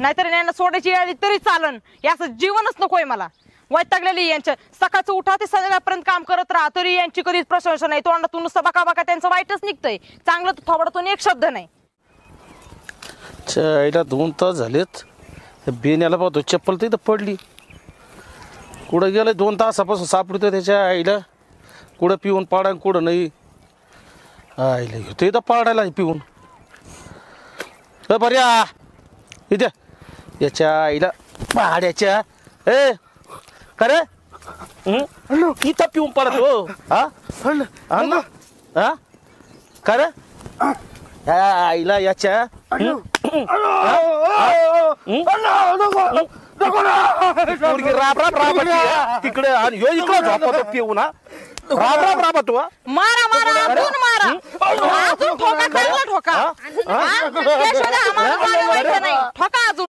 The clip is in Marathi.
नाहीतर यांना सोडायची आली तरी चालन, याचं जीवनच नकोय मला. वैतागलेली यांच्या, सकाळचं उठा ते संध्याकाळपर्यंत काम करत राहा तरी यांची कधीच प्रशंसा नाही. तोंडातून नुसतं बका बका त्यांचं वाईटच निघतंय, चांगलं तर थोबडातून एक शब्द नाही. आईला 2 तास झालेत, बेण्याला पाहतो चप्पल तिथं पडली. कुठं गेलं 2 तासापासून सापडतो त्याच्या आईला. कुठं पिऊन पाडा कुठं नाही. आईला घेतो इथं पाडायला पिऊन. बऱ्या इथे याच्या आईला भाड्याच्या ए खरे इथं पिऊन पडतो. हा हा खरं आईला याच्या राब राब राब तिकडे आणि ह्यो इकडे झोपतो पिऊन. हा राब राब राब तू मारा मारा अजून मारा, अजून ठोका, चांगला ठोका. ठोका अजून.